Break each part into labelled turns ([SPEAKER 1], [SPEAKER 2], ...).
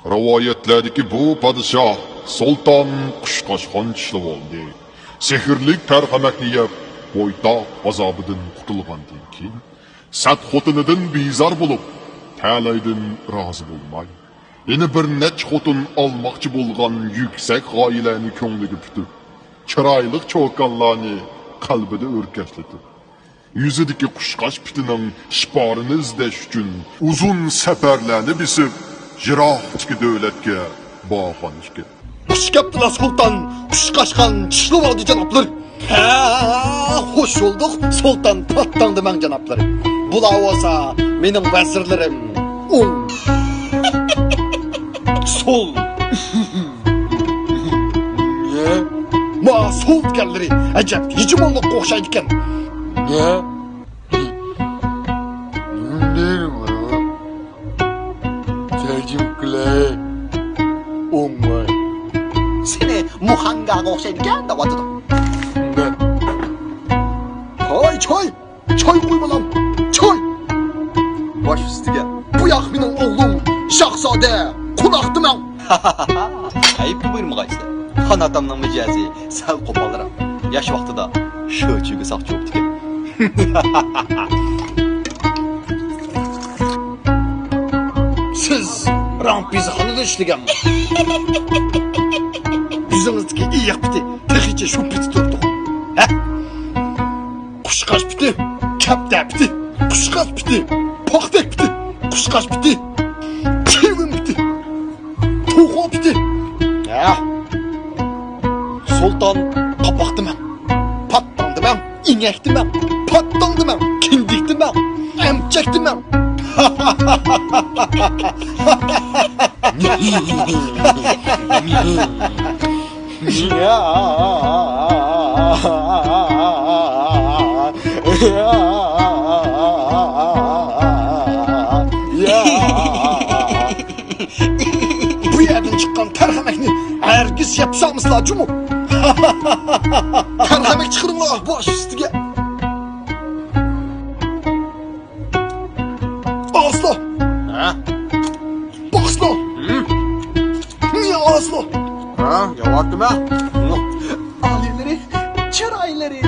[SPEAKER 1] Rivoyatlardagi bu podshoh Sulton Qushqochqon tishlab oldi. Sehrli tarhamakni yeb, bo'ytoq azobidan qutulgandan keyin sat xotinidan bezor bo'lib, ta'laydan rozi bo'lmay, yana bir nech xotin olmoqchi bo'lgan yuksak g'oyalarni ko'ngliga tutib, chiroyli cho'kanlarni qalbida o'rkashlatib, yuzidagi qushqoch pitining shiporini izlash uchun uzun safarlarni besib, jiroqchiki davlatga bog'lanishga.
[SPEAKER 2] Xush kelibdilar sulton Qushqochqon tishlab oldi janoblar. Ha, xush bulduk sulton pattan demang janoblar. Bular olsa mening vazirlarim. Sol. Ne? Ma sol gelleri acaba hegemonluk o'xshaydi ekan.
[SPEAKER 3] Ne? Neyim var o? Tercim kılay. Olmay.
[SPEAKER 2] Seni muhangaga o'xshaydi ekan deb aytdim.
[SPEAKER 3] Ne?
[SPEAKER 2] Choy qo'yma lan. Choy.
[SPEAKER 3] Baş üstüge.
[SPEAKER 2] Bu yoq mening o'g'lim Shahzoda Quloqdiman.
[SPEAKER 4] Ayıp buyurmagaysa. Xon atamning mijozi sal qo'polroq. Yosh vaqtida sho'chiga saqchi bo'ldi ekan.
[SPEAKER 2] Siz rampizxonada ishlaganmi? Yüzünüzdeki iyi yaptı. Tehice şu piti durdu. He? Kuşkaç piti. Kapta piti. Kuşkaç piti. Paktek piti. Kuşkaç piti. Çivim piti. Tuğu piti. He? Sultan kapaktım ben. Patlandım ben. İnektim ben. Patlandım ben. Kindiktim ben. Emçektim ben. Bu yerden çıkan terhamekni herkes yapsamızlar cumu. Terhamek çıkırınlar baş üstüge. Aslı.
[SPEAKER 4] Ha?
[SPEAKER 2] Aslı. Niye Aslı?
[SPEAKER 4] Ha? Yavaktım ha.
[SPEAKER 2] Alileri, çırayları.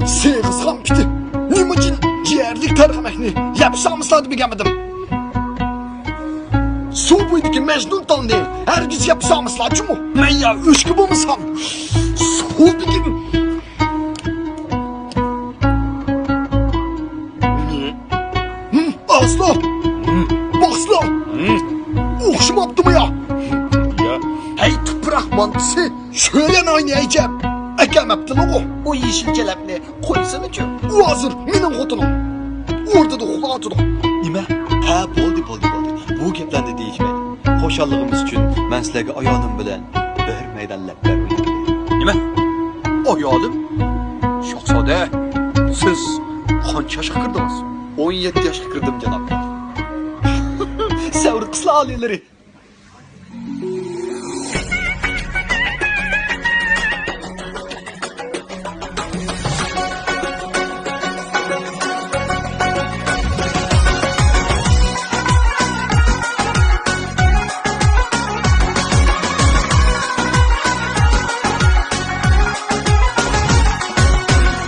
[SPEAKER 2] Seyğizgan piti. Nima için ciğerlik terhamekni yapsamızlar diye gelmedim. Su buydaki Mecnun tan değil. Herkes yapsamızlar cumu. Men ya üç gibi olmasam. Su dikin. Aslı. Aslı. Okşamaptı mı ya?
[SPEAKER 4] Ya.
[SPEAKER 2] Hey toprak mantısı. Şöyle oynayacağım. Ekelmepti lan o.
[SPEAKER 4] O yeşil kelepni koysana çöp.
[SPEAKER 2] O hazır. Benim xotunum. Orada da kulağı tutup.
[SPEAKER 4] Nima? Ha, bo'ldi. Bu gaplarni deyishmaydi. Xo'shalligimiz uchun men sizlarga ayolim bilan bir maydonlablar o'ynaydi. Nima? Ayolim? Shahzoda, siz qancha yoshga kirdingiz? 17 yoshga kirdim janob. Savr qisla oliylari.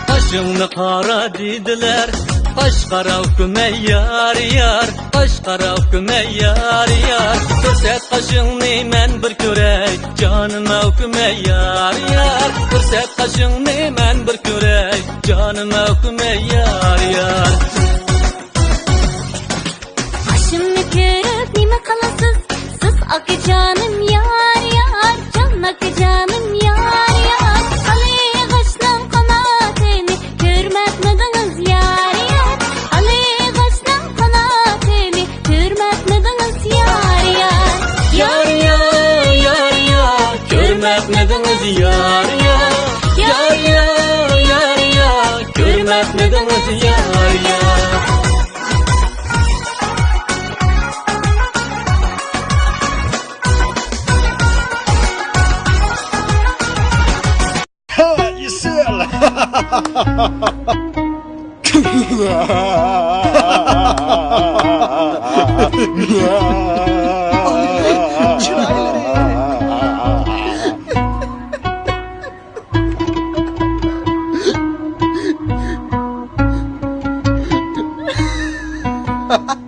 [SPEAKER 5] Başımni qara dediler, Qo'shqara hukmi yar. Qo'shqara hukmi yar. Ko'rsat qo'shingni men bir ko'ray, jonima hukmi yar. Ko'rsat qo'shingni men bir ko'ray, jonima hukmi yar.
[SPEAKER 6] Qo'shimni ko'rib nima qilasiz? Siz akajonim yar. Jon akajonim yar. Ali g'ashning qanotini ko'rmadingiz yar. Ali g'ashning qanotini ko'rmadingiz yar.
[SPEAKER 5] Ko'rmadingiz yar. Ko'rmadingiz yar.
[SPEAKER 2] Ha Yüsel. Ha ha.